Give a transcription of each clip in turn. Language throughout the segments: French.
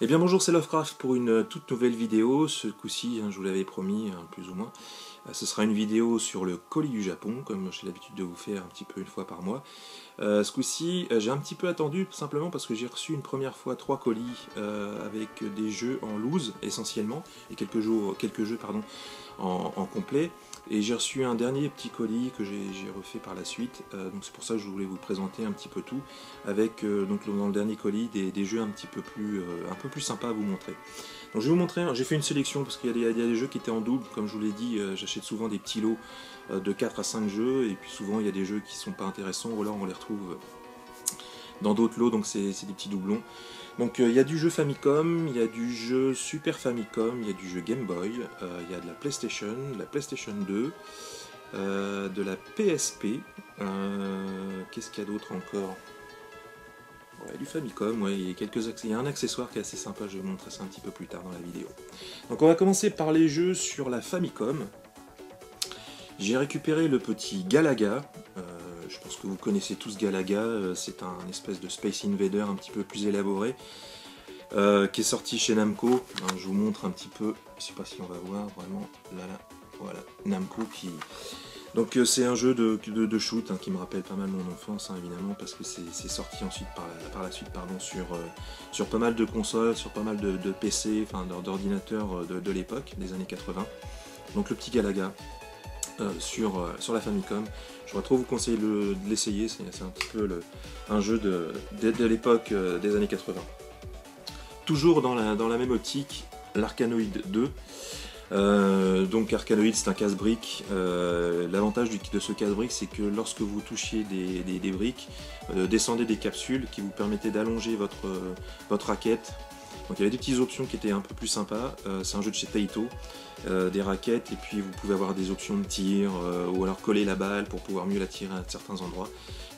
Eh bien bonjour, c'est Lovecraft pour une toute nouvelle vidéo. Ce coup-ci, je vous l'avais promis, plus ou moins. Ce sera une vidéo sur le colis du Japon, comme j'ai l'habitude de vous faire un petit peu une fois par mois. Ce coup-ci, j'ai un petit peu attendu, simplement parce que j'ai reçu une première fois 3 colis avec des jeux en loose, essentiellement, et quelques jeux pardon, en complet. Et j'ai reçu un dernier petit colis que j'ai refait par la suite, donc c'est pour ça que je voulais vous présenter un petit peu tout, avec donc dans le dernier colis des jeux un peu plus sympas à vous montrer. Donc je vais vous montrer, j'ai fait une sélection parce qu'il y a des jeux qui étaient en double, comme je vous l'ai dit, j'achète souvent des petits lots de 4 à 5 jeux, et puis souvent il y a des jeux qui sont pas intéressants, ou alors on les retrouve dans d'autres lots, donc c'est des petits doublons. Donc il y a du jeu Famicom, il y a du jeu Super Famicom, il y a du jeu Game Boy, il y a de la PlayStation 2, de la PSP, qu'est-ce qu'il y a d'autre encore? Ouais, du Famicom, ouais, il y a un accessoire qui est assez sympa, je vais vous montrer ça un petit peu plus tard dans la vidéo. Donc on va commencer par les jeux sur la Famicom. J'ai récupéré le petit Galaga, je pense que vous connaissez tous Galaga, c'est un espèce de Space Invader un petit peu plus élaboré, qui est sorti chez Namco. Je vous montre un petit peu, je sais pas si on va voir vraiment, là, voilà, Namco qui... Donc c'est un jeu de shoot qui me rappelle pas mal mon enfance, évidemment, parce que c'est sorti ensuite par la suite sur pas mal de consoles, sur pas mal de PC, enfin d'ordinateurs de l'époque, des années 80. Donc le petit Galaga sur la Famicom, j'aurais trop vous conseiller de l'essayer, c'est un petit peu un jeu de l'époque des années 80. Toujours dans la même optique, l'Arcanoid 2. Donc Arcanoid, c'est un casse-briques. L'avantage de ce casse-briques, c'est que lorsque vous touchiez des briques, descendez des capsules qui vous permettaient d'allonger votre raquette. Donc il y avait des petites options qui étaient un peu plus sympas. C'est un jeu de chez Taito, des raquettes, et puis vous pouvez avoir des options de tir, ou alors coller la balle pour pouvoir mieux la tirer à certains endroits.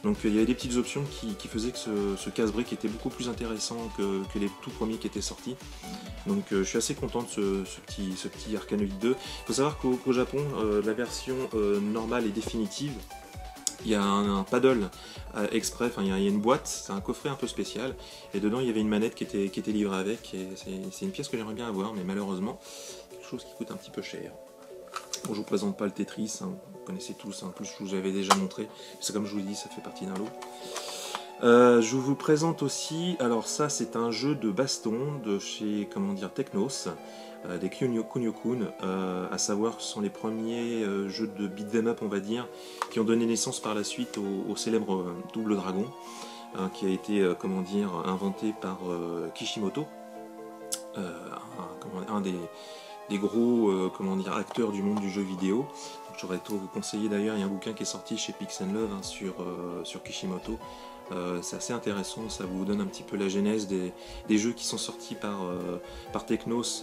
Donc il y avait des petites options qui faisaient que ce casse-briques était beaucoup plus intéressant que les tout premiers qui étaient sortis. Donc je suis assez content de ce petit Arcanoid 2. Il faut savoir qu'au Japon, la version normale et définitive, il y a un paddle exprès, enfin il y a une boîte, c'est un coffret un peu spécial, et dedans il y avait une manette qui était livrée avec, et c'est une pièce que j'aimerais bien avoir, mais malheureusement, quelque chose qui coûte un petit peu cher. Bon, je vous présente pas le Tetris, vous connaissez tous, en plus je vous avais déjà montré, c'est comme je vous l'ai dit, ça fait partie d'un lot. Je vous présente aussi, alors ça c'est un jeu de baston de chez, Technos, des Kunio-kun, à savoir ce sont les premiers jeux de beat'em up, on va dire, qui ont donné naissance par la suite au célèbre Double Dragon, qui a été, inventé par Kishimoto, un des gros acteurs du monde du jeu vidéo. J'aurais tôt vous conseiller d'ailleurs, il y a un bouquin qui est sorti chez Pix & Love sur Kishimoto. C'est assez intéressant, ça vous donne un petit peu la genèse des jeux qui sont sortis par Technos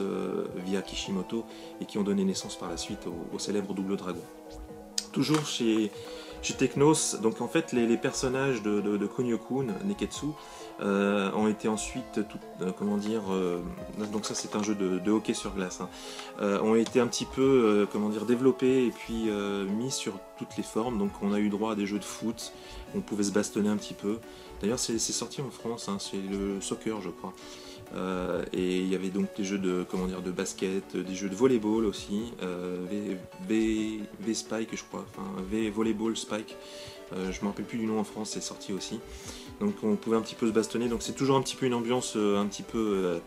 via Kishimoto et qui ont donné naissance par la suite au célèbre Double Dragon. Toujours chez Technos, donc en fait les personnages de Kunio-kun, Neketsu, ont été ensuite, donc ça c'est un jeu de hockey sur glace, ont été un petit peu développés et puis mis sur toutes les formes. Donc on a eu droit à des jeux de foot, on pouvait se bastonner un petit peu. D'ailleurs c'est sorti en France, c'est le soccer je crois. Et il y avait donc des jeux de basket, des jeux de volleyball aussi, V-Spike je crois, enfin V-Volleyball Spike, je me rappelle plus du nom en France, c'est sorti aussi. Donc on pouvait un petit peu se bastonner, donc c'est toujours un petit peu une ambiance un petit peu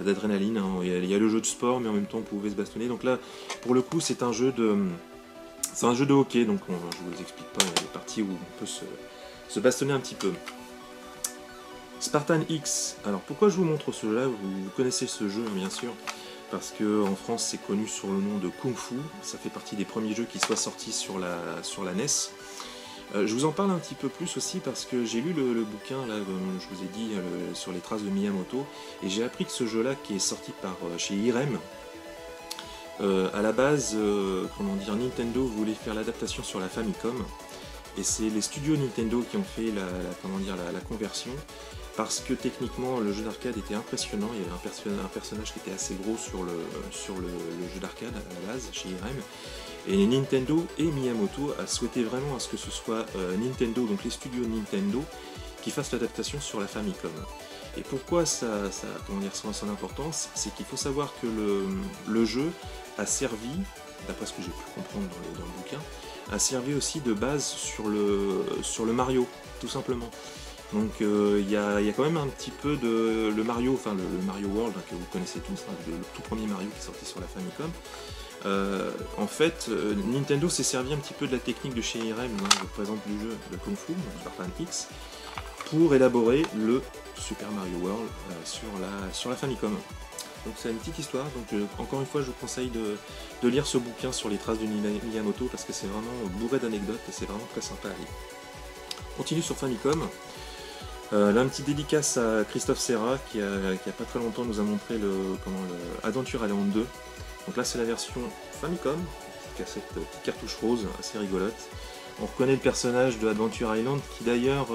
d'adrénaline, il y a le jeu de sport mais en même temps on pouvait se bastonner. Donc là pour le coup c'est un jeu de hockey, donc je vous explique pas, il y a des parties où on peut se bastonner un petit peu. Spartan X, alors pourquoi je vous montre ce jeu là, vous connaissez ce jeu bien sûr, parce qu'en France c'est connu sur le nom de Kung Fu, ça fait partie des premiers jeux qui soient sortis sur la NES. Je vous en parle un petit peu plus aussi parce que j'ai lu le bouquin là, comme je vous ai dit, sur les traces de Miyamoto, et j'ai appris que ce jeu là qui est sorti chez Irem, à la base, Nintendo voulait faire l'adaptation sur la Famicom, et c'est les studios Nintendo qui ont fait la conversion, parce que techniquement le jeu d'arcade était impressionnant. Il y avait un personnage qui était assez gros sur le jeu d'arcade à la base chez Irem, et Nintendo et Miyamoto a souhaité vraiment à ce que ce soit Nintendo, donc les studios Nintendo, qui fassent l'adaptation sur la Famicom. Et pourquoi comment dire, son importance, c'est qu'il faut savoir que le jeu a servi, d'après ce que j'ai pu comprendre dans le bouquin, a servi aussi de base sur le Mario, tout simplement. Donc il y a quand même un petit peu de le Mario, enfin le Mario World, hein, que vous connaissez tous, hein, le tout premier Mario qui est sorti sur la Famicom. En fait, Nintendo s'est servi un petit peu de la technique de chez IRM, hein, je présente du jeu de Kung Fu, donc Spartan X, pour élaborer le Super Mario World sur la Famicom. Donc c'est une petite histoire, donc encore une fois je vous conseille de lire ce bouquin sur les traces de Miyamoto parce que c'est vraiment bourré d'anecdotes et c'est vraiment très sympa à lire. On continue sur Famicom. Là un petit dédicace à Christophe Serra qui a pas très longtemps nous a montré le Adventure Island 2. Donc là c'est la version Famicom, petite cartouche rose assez rigolote. On reconnaît le personnage de Adventure Island qui d'ailleurs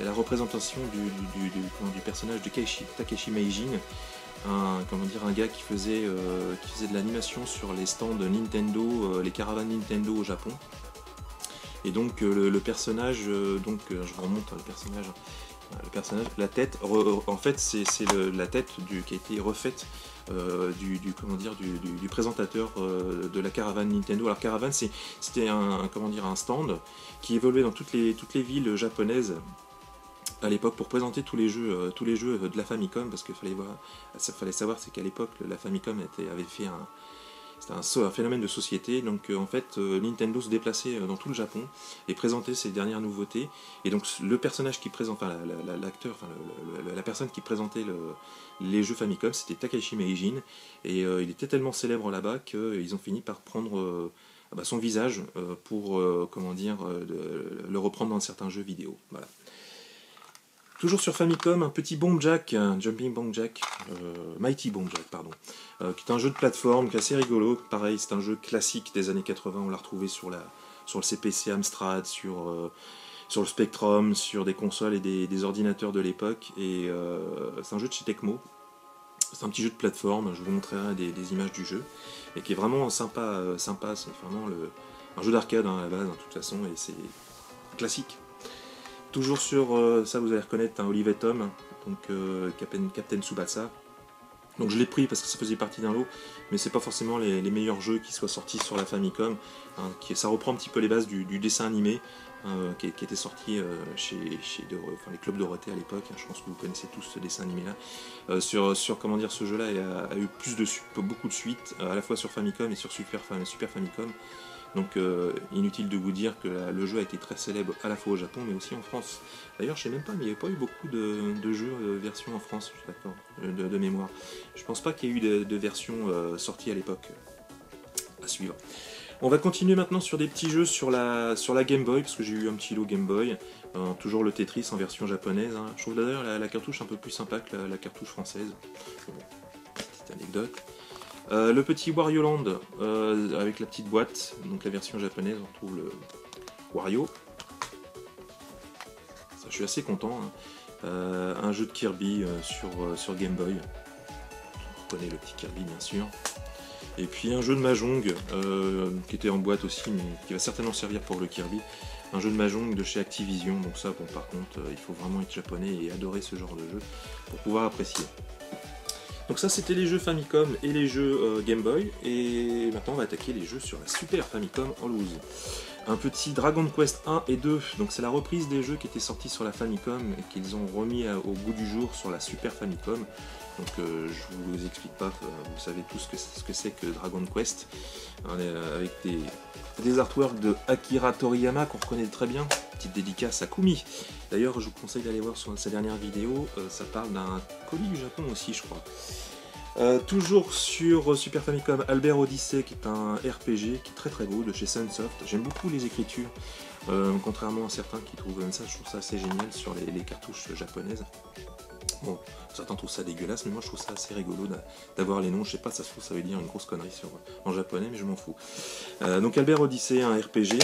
est la représentation du personnage de Takeshi Meijin, un gars qui faisait de l'animation sur les stands Nintendo, les caravanes Nintendo au Japon. Et donc le personnage, je vous remonte le personnage, la tête, en fait c'est la tête qui a été refaite du présentateur de la caravane Nintendo. Alors caravane c'était un stand qui évoluait dans toutes les villes japonaises à l'époque pour présenter tous les jeux de la Famicom, parce qu'il fallait savoir c'est qu'à l'époque la Famicom avait fait c'était un phénomène de société, donc en fait Nintendo se déplaçait dans tout le Japon et présentait ses dernières nouveautés, et donc le personnage qui présente, enfin l'acteur, la personne qui présentait les jeux Famicom, c'était Takeshi Meijin, et il était tellement célèbre là-bas qu'ils ont fini par prendre son visage pour le reprendre dans certains jeux vidéo. Voilà. Toujours sur Famicom, un petit Bomb Jack, un Jumping Bomb Jack, Mighty Bomb Jack, pardon, qui est un jeu de plateforme qui est assez rigolo. Pareil, c'est un jeu classique des années 80, on l'a retrouvé sur le CPC Amstrad, sur le Spectrum, sur des consoles et des ordinateurs de l'époque, et c'est un jeu de chez Tecmo. C'est un petit jeu de plateforme, je vous montrerai des images du jeu, et qui est vraiment sympa, c'est vraiment un jeu d'arcade à la base, de toute façon, et c'est classique. Toujours sur, ça vous allez reconnaître, un Olive et Tom, donc Captain Tsubasa. Donc je l'ai pris parce que ça faisait partie d'un lot, mais c'est pas forcément les meilleurs jeux qui soient sortis sur la Famicom. Ça reprend un petit peu les bases du dessin animé qui était sorti chez les clubs Dorothée à l'époque. Je pense que vous connaissez tous ce dessin animé là. Ce jeu là a eu beaucoup de suites, à la fois sur Famicom et sur Super Famicom. Donc inutile de vous dire que le jeu a été très célèbre à la fois au Japon mais aussi en France. D'ailleurs je sais même pas, mais il n'y avait pas eu beaucoup de jeux version en France, d'accord, de mémoire. Je pense pas qu'il y ait eu de versions sorties à l'époque à suivre. On va continuer maintenant sur des petits jeux sur la Game Boy, parce que j'ai eu un petit lot Game Boy. Toujours le Tetris en version japonaise. Hein. Je trouve d'ailleurs la cartouche un peu plus sympa que la cartouche française. Bon, petite anecdote. Le petit Wario Land avec la petite boîte, donc la version japonaise, on trouve le Wario. Ça, je suis assez content. Hein. Un jeu de Kirby sur Game Boy. On connaît le petit Kirby bien sûr. Et puis un jeu de Mahjong qui était en boîte aussi, mais qui va certainement servir pour le Kirby. Un jeu de Mahjong de chez Activision. Donc ça, bon, par contre, il faut vraiment être japonais et adorer ce genre de jeu pour pouvoir apprécier. Donc ça c'était les jeux Famicom et les jeux Game Boy, et maintenant on va attaquer les jeux sur la Super Famicom en loose. Un petit Dragon Quest 1 et 2, donc c'est la reprise des jeux qui étaient sortis sur la Famicom et qu'ils ont remis au goût du jour sur la Super Famicom. Donc je vous explique pas, vous savez tous ce que c'est que Dragon Quest, avec des artworks de Akira Toriyama qu'on reconnaît très bien. Petite dédicace à Kumi. D'ailleurs, je vous conseille d'aller voir sur sa dernière vidéo, ça parle d'un colis du Japon aussi, je crois. Toujours sur Super Famicom, Albert Odyssey, qui est un RPG qui est très très beau, de chez Sunsoft. J'aime beaucoup les écritures, contrairement à certains qui trouvent ça, je trouve ça assez génial sur les cartouches japonaises. Bon, certains trouvent ça dégueulasse, mais moi je trouve ça assez rigolo d'avoir les noms. Je sais pas, ça se trouve ça veut dire une grosse connerie en japonais, mais je m'en fous. Donc Albert Odyssey, un RPG.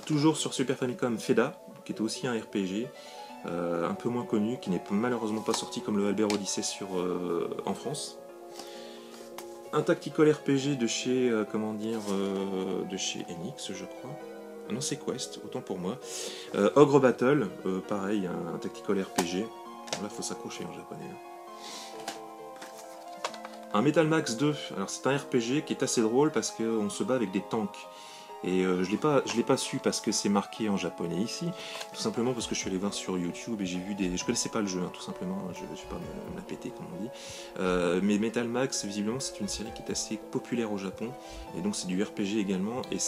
Toujours sur Super Famicom, Feda, qui est aussi un RPG, un peu moins connu, qui n'est malheureusement pas sorti comme le Albert Odyssey en France. Un tactical RPG de chez, de chez Enix, je crois. non, c'est Quest, autant pour moi. Ogre Battle, pareil, un tactical RPG. Là, faut s'accrocher en japonais. Un Metal Max 2, alors c'est un RPG qui est assez drôle parce qu'on se bat avec des tanks. Et je l'ai pas su parce que c'est marqué en japonais ici, tout simplement parce que je suis allé voir sur YouTube et j'ai vu des... Je connaissais pas le jeu, hein, tout simplement, je vais pas me la péter comme on dit. Mais Metal Max, visiblement, c'est une série qui est assez populaire au Japon, et donc c'est du RPG également, et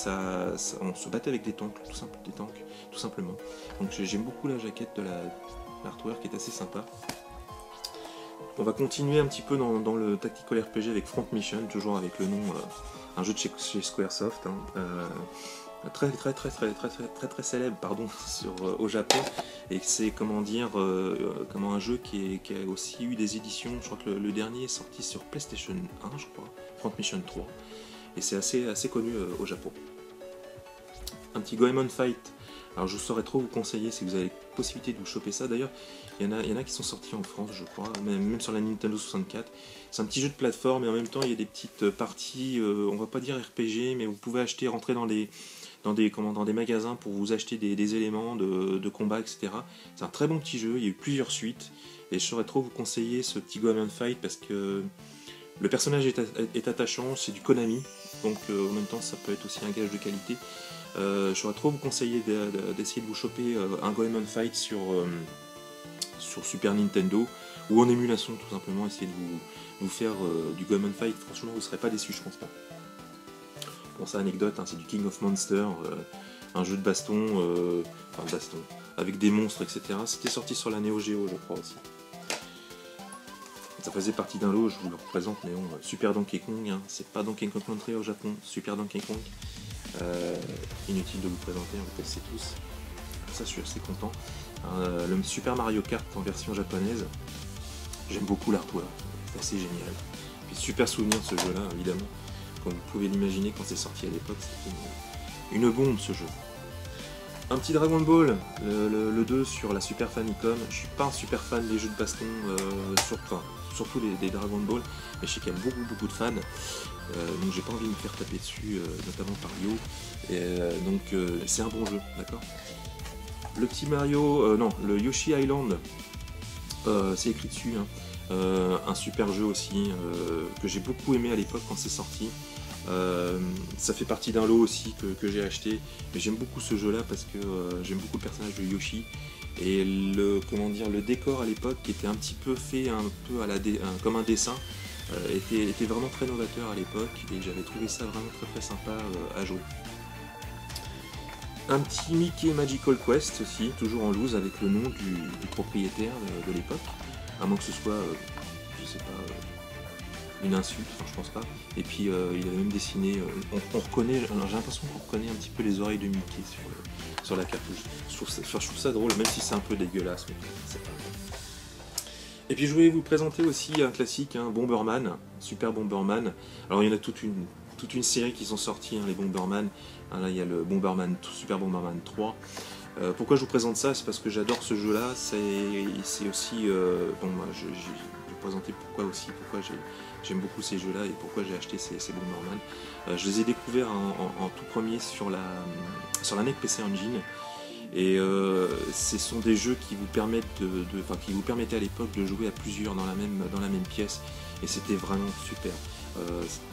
on se battait avec des tanks, tout simplement. Donc j'aime beaucoup la jaquette de l'artwork qui est assez sympa. On va continuer un petit peu dans le tactical RPG avec Front Mission, toujours avec le nom, un jeu de chez Squaresoft, hein, très célèbre, pardon, au Japon, et c'est comment un jeu qui a aussi eu des éditions. Je crois que le dernier est sorti sur PlayStation 1, je crois, Front Mission 3, et c'est assez connu au Japon. Un petit Goemon Fight. Alors je ne saurais trop vous conseiller si vous avez la possibilité de vous choper ça. D'ailleurs, il y en a qui sont sortis en France, je crois, même sur la Nintendo 64. C'est un petit jeu de plateforme, et en même temps il y a des petites parties, on va pas dire RPG, mais vous pouvez rentrer dans des magasins pour vous acheter des éléments de combat, etc. C'est un très bon petit jeu, il y a eu plusieurs suites, et je saurais trop vous conseiller ce petit Goemon Fight parce que le personnage est attachant, c'est du Konami, donc en même temps ça peut être aussi un gage de qualité. J'aurais trop vous conseiller d'essayer de vous choper un Goemon Fight sur Super Nintendo ou en émulation, tout simplement. Essayer de vous faire du Goemon Fight. Franchement, vous ne serez pas déçus, je pense pas. Bon, ça, anecdote, hein, c'est du King of Monsters, un jeu de baston, avec des monstres, etc. C'était sorti sur la Neo Geo, je crois aussi. Ça faisait partie d'un lot, je vous le représente, mais bon, Super Donkey Kong, hein, c'est pas Donkey Kong Country au Japon, Super Donkey Kong. Inutile de vous présenter, vous connaissez tous. Ça, je suis assez content. Le Super Mario Kart en version japonaise, j'aime beaucoup l'artwork, c'est assez génial. Puis super souvenir de ce jeu-là, évidemment. Comme vous pouvez l'imaginer, quand c'est sorti à l'époque, c'était une bombe ce jeu. Un petit Dragon Ball, le 2 sur la Super Famicom. Je suis pas un super fan des jeux de baston, surtout des Dragon Ball, mais je sais qu'il y a beaucoup de fans. Donc j'ai pas envie de me faire taper dessus, notamment par Yo. Donc c'est un bon jeu, d'accord. Le petit Mario, non, le Yoshi Island, c'est écrit dessus, hein. Un super jeu aussi, que j'ai beaucoup aimé à l'époque quand c'est sorti. Ça fait partie d'un lot aussi que j'ai acheté, mais j'aime beaucoup ce jeu là parce que j'aime beaucoup le personnage de Yoshi, et le décor à l'époque, qui était un petit peu fait comme un dessin, était vraiment très novateur à l'époque, et j'avais trouvé ça vraiment très sympa à jouer. Un petit Mickey Magical Quest aussi, toujours en loose, avec le nom du propriétaire de l'époque, à moins que ce soit, je sais pas, une insulte, enfin je pense pas. Et puis il avait même dessiné, on reconnaît, j'ai l'impression qu'on reconnaît un petit peu les oreilles de Mickey sur la cartouche. Je trouve ça drôle, même si c'est un peu dégueulasse. Mais c'est pas drôle. Et puis je voulais vous présenter aussi un classique, hein, Bomberman, Super Bomberman. Alors il y en a toute une série qui sont sortis, hein, les Bomberman. Là il y a le Super Bomberman 3. Pourquoi je vous présente ça? C'est parce que j'adore ce jeu là. C'est aussi, bon, moi, je vais vous présenter pourquoi j'aime beaucoup ces jeux là et pourquoi j'ai acheté ces Bomberman. Je les ai découverts en tout premier sur la NEC PC Engine. Et ce sont des jeux qui vous permettent qui vous permettaient à l'époque de jouer à plusieurs dans la même pièce, et c'était vraiment super.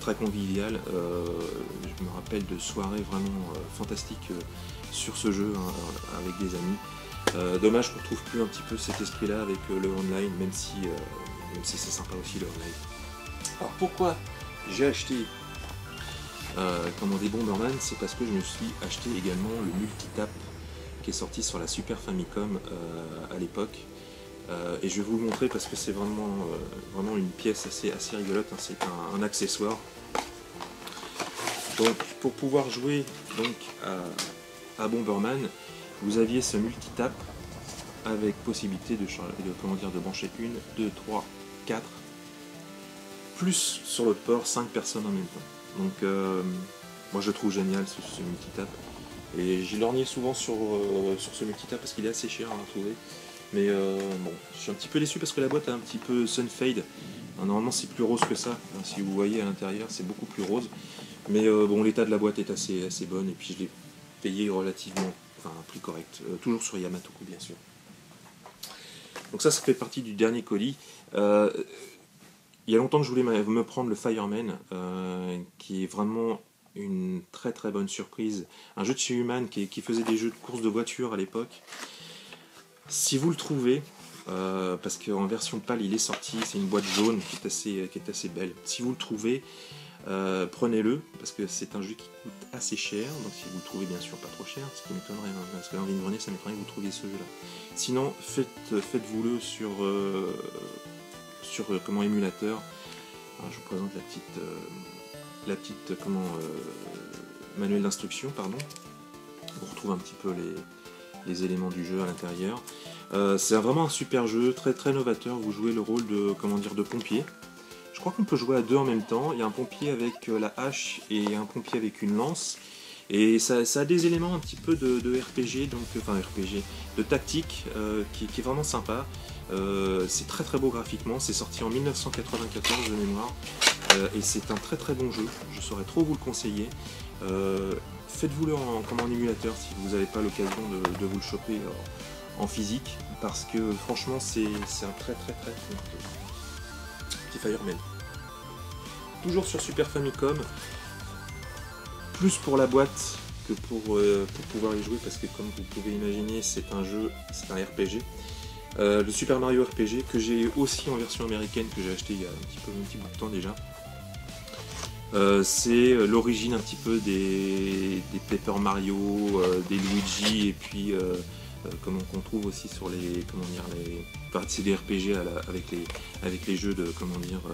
Très convivial. Je me rappelle de soirées vraiment fantastiques sur ce jeu, hein, avec des amis. Dommage qu'on ne trouve plus un petit peu cet esprit là avec le online, même si c'est sympa aussi le online. Alors pourquoi j'ai acheté des Bomberman? C'est parce que je me suis acheté également le multitap qui est sorti sur la Super Famicom à l'époque. Et je vais vous le montrer parce que c'est vraiment une pièce assez rigolote, hein. C'est un accessoire. Donc pour pouvoir jouer donc à Bomberman, vous aviez ce multitap avec possibilité de brancher 1, 2, 3, 4, plus sur l'autre port 5 personnes en même temps. Donc moi je le trouve génial ce multitap. Et j'ai lorgné souvent sur ce multitap parce qu'il est assez cher à trouver. Mais bon, je suis un petit peu déçu parce que la boîte a un petit peu sunfade. Normalement c'est plus rose que ça. Si vous voyez à l'intérieur, c'est beaucoup plus rose. Mais bon, l'état de la boîte est assez bonne. Et puis payé relativement, enfin un prix correct, toujours sur Yamatoku bien sûr. Donc ça fait partie du dernier colis. Il y a longtemps que je voulais me prendre le Fireman, qui est vraiment une très très bonne surprise. Un jeu de chez Human qui faisait des jeux de course de voiture à l'époque. Si vous le trouvez, parce qu'en version PAL il est sorti, c'est une boîte jaune qui est assez belle. Si vous le trouvez, prenez-le, parce que c'est un jeu qui coûte assez cher, donc si vous le trouvez bien sûr pas trop cher, ce qui m'étonnerait, hein, parce que dans une journée ça m'étonnerait que vous trouviez ce jeu là. Sinon faites-vous-le sur comment émulateur. Alors, je vous présente la petite manuel d'instruction, pardon. On retrouve un petit peu les éléments du jeu à l'intérieur. C'est vraiment un super jeu, très très novateur. Vous jouez le rôle de de pompier. Je crois qu'on peut jouer à deux en même temps. Il y a un pompier avec la hache et un pompier avec une lance. Et ça a des éléments un petit peu de RPG, donc, enfin RPG, de tactique, qui est vraiment sympa. C'est très très beau graphiquement, c'est sorti en 1994 de mémoire, et c'est un très très bon jeu, je saurais trop vous le conseiller. Faites-vous-le en émulateur si vous n'avez pas l'occasion de vous le choper en physique, parce que franchement c'est un très très très bon petit Fireman. Toujours sur Super Famicom, plus pour la boîte que pour pouvoir y jouer, parce que comme vous pouvez imaginer c'est un RPG. Le Super Mario RPG que j'ai aussi en version américaine, que j'ai acheté il y a un petit bout de temps déjà. C'est l'origine un petit peu des Paper Mario, des Luigi, et puis comment qu'on trouve aussi sur les, enfin, c'est des RPG avec les jeux de,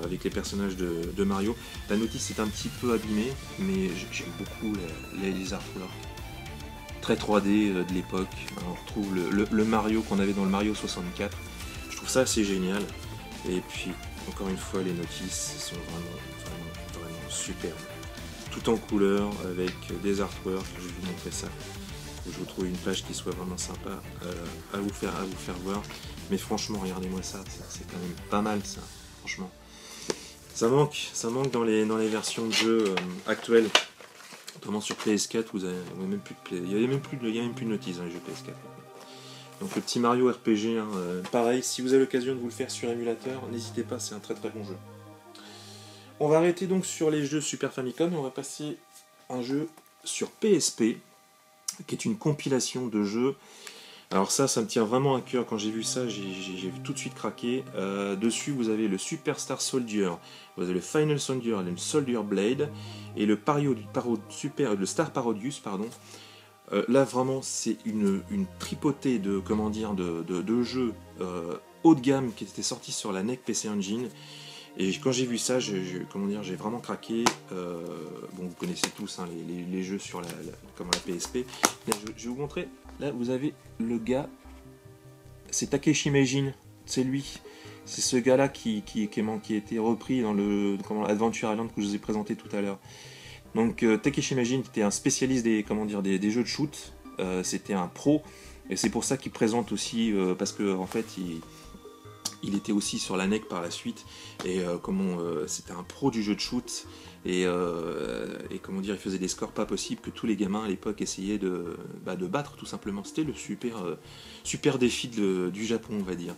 avec les personnages de Mario. La notice est un petit peu abîmée, mais j'aime beaucoup les artworks très 3D de l'époque. On retrouve le Mario qu'on avait dans le Mario 64. Je trouve ça assez génial. Et puis, encore une fois, les notices sont vraiment superbes. Tout en couleur, avec des artworks. Je vais vous montrer ça. Je vous trouve une page qui soit vraiment sympa à vous faire voir. Mais franchement, regardez-moi ça. C'est quand même pas mal, ça. Franchement. Ça manque dans les versions de jeux actuelles. Notamment sur PS4, vous avez même plus de il y a même plus de notices dans les jeux PS4. Donc le petit Mario RPG, hein, pareil, si vous avez l'occasion de vous le faire sur émulateur, n'hésitez pas, c'est un très très bon jeu. On va arrêter donc sur les jeux Super Famicom et on va passer à un jeu sur PSP, qui est une compilation de jeux. Alors ça me tient vraiment à cœur. Quand j'ai vu ça, j'ai tout de suite craqué. Dessus, vous avez le Super Star Soldier, vous avez le Final Soldier et le Soldier Blade, et le Star Parodius, pardon. Là, vraiment, c'est une tripotée de jeux haut de gamme qui étaient sortis sur la NEC PC Engine. Et quand j'ai vu ça, j'ai vraiment craqué. Bon, vous connaissez tous hein, les jeux sur la PSP. Là, je vais vous montrer. Là, vous avez le gars. C'est Takeshi Meijin. C'est lui. C'est ce gars-là qui a été repris dans le Adventure Island que je vous ai présenté tout à l'heure. Donc, Takeshi Meijin était un spécialiste des jeux de shoot. C'était un pro. Et c'est pour ça qu'il présente aussi. Parce que, en fait, il était aussi sur la NEC par la suite, et c'était un pro du jeu de shoot, et il faisait des scores pas possibles que tous les gamins à l'époque essayaient de battre tout simplement. C'était le super défi du Japon, on va dire.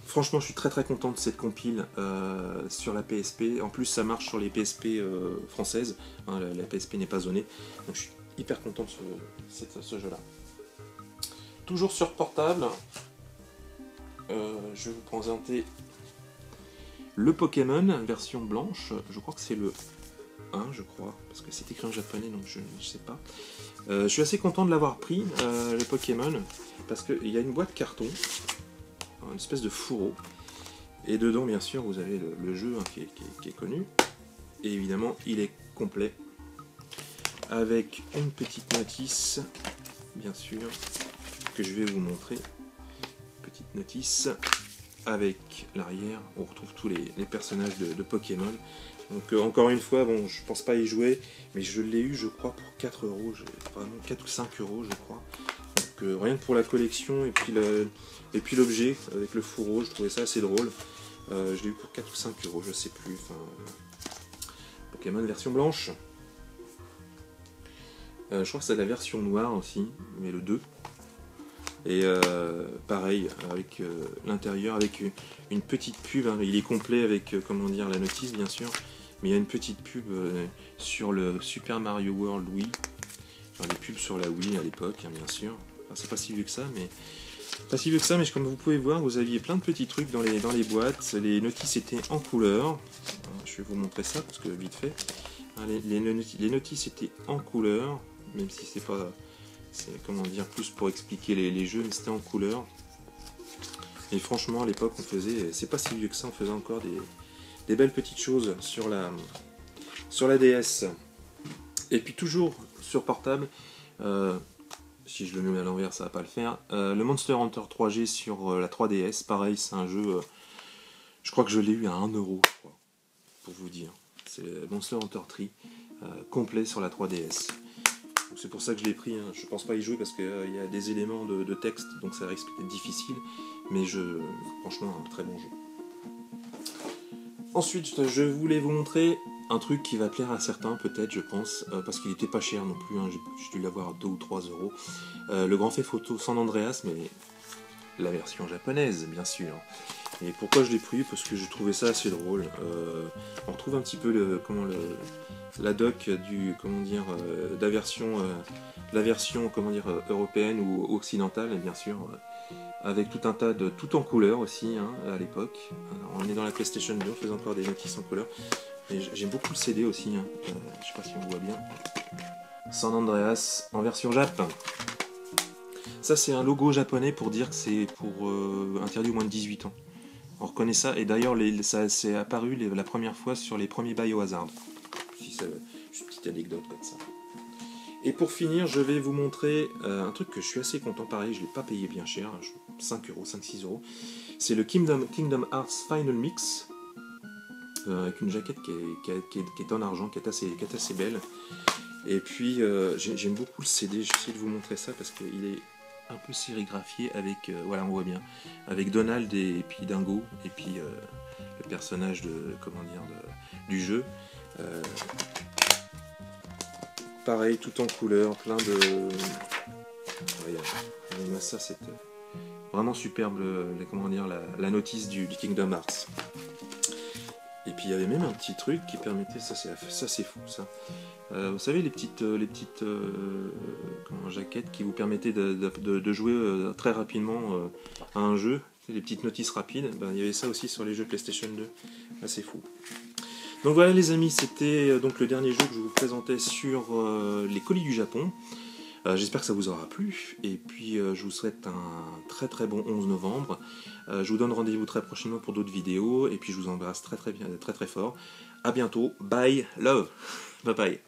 Franchement, je suis très très content de cette compile sur la PSP. En plus, ça marche sur les PSP françaises. Hein, la PSP n'est pas zonée, donc je suis hyper content de ce jeu-là. Toujours sur portable. Je vais vous présenter le Pokémon version blanche. Je crois que c'est le 1, je crois, parce que c'est écrit en japonais, donc je ne sais pas. Je suis assez content de l'avoir pris, le Pokémon, parce qu'il y a une boîte carton, une espèce de fourreau, et dedans, bien sûr, vous avez le jeu hein, qui est connu, et évidemment, il est complet, avec une petite notice, bien sûr, que je vais vous montrer. Petite notice avec l'arrière, on retrouve tous les personnages de Pokémon. Donc encore une fois, bon, je pense pas y jouer, mais je l'ai eu, je crois, pour 4 €, vraiment 4 ou 5 €, je crois. Donc rien que pour la collection et puis l'objet avec le fourreau, je trouvais ça assez drôle. Je l'ai eu pour 4 ou 5 €, je sais plus. Enfin, Pokémon version blanche. Je crois que c'est la version noire aussi, mais le 2. Et pareil, avec l'intérieur, avec une petite pub, hein. Il est complet avec, comment dire, la notice bien sûr, mais il y a une petite pub sur le Super Mario World Wii, enfin des pubs sur la Wii à l'époque, hein, bien sûr. Enfin, c'est pas si vieux que ça, mais comme vous pouvez voir, vous aviez plein de petits trucs dans les boîtes. Les notices étaient en couleur. Je vais vous montrer ça parce que vite fait, hein, les notices étaient en couleur, même si c'est pas, c'est comment dire, plus pour expliquer les jeux, mais c'était en couleur. Et franchement, à l'époque, on faisait, c'est pas si vieux que ça, on faisait encore des belles petites choses sur la DS. Et puis toujours sur portable, si je le mets à l'envers, ça va pas le faire. Le Monster Hunter 3G sur la 3DS, pareil, c'est un jeu, je crois que je l'ai eu à 1 euro, pour vous dire. C'est Monster Hunter 3, complet sur la 3DS. C'est pour ça que je l'ai pris, hein. Je pense pas y jouer parce qu'il y a des éléments de texte, donc ça risque d'être difficile, mais franchement, un très bon jeu. Ensuite, je voulais vous montrer un truc qui va plaire à certains, peut-être, je pense, parce qu'il était pas cher non plus, hein. J'ai dû l'avoir à 2 ou 3 euros. Le Grand Theft Auto San Andreas, mais la version japonaise, bien sûr. Et pourquoi je l'ai pris? Parce que je trouvais ça assez drôle. On retrouve un petit peu la doc du, comment dire, la version comment dire, européenne ou occidentale, et bien sûr, avec tout un tas de tout en couleur aussi, hein, à l'époque. On est dans la PlayStation 2, on faisait encore des notices en couleur. Et j'aime beaucoup le CD aussi, hein. Je sais pas si on voit bien. San Andreas en version Jap. Ça, c'est un logo japonais pour dire que c'est pour interdit aux moins de 18 ans. On reconnaît ça, et d'ailleurs ça s'est apparu la première fois sur les premiers Biohazard. Si c'est juste une petite anecdote comme ça. Et pour finir, je vais vous montrer un truc que je suis assez content, pareil, je ne l'ai pas payé bien cher, 5 euros, 5-6 euros. C'est le Kingdom Hearts Final Mix, avec une jaquette qui est en argent, qui est assez belle. Et puis j'aime beaucoup le CD, j'ai essayé de vous montrer ça parce qu'il est un peu sérigraphié avec, voilà, on voit bien, avec Donald et puis Dingo, et puis le personnage du jeu. Pareil, tout en couleur, plein de... Regarde, ça c'est vraiment superbe, la notice du Kingdom Hearts. Et puis il y avait même un petit truc qui permettait, ça c'est fou ça. Vous savez les petites jaquettes qui vous permettaient de jouer très rapidement à un jeu, les petites notices rapides, il y avait ça aussi sur les jeux PlayStation 2, c'est fou. Donc voilà les amis, c'était donc le dernier jeu que je vous présentais sur les colis du Japon. J'espère que ça vous aura plu, et puis je vous souhaite un très très bon 11 novembre. Je vous donne rendez-vous très prochainement pour d'autres vidéos, et puis je vous embrasse très très bien, très très fort. A bientôt, bye, love, bye bye.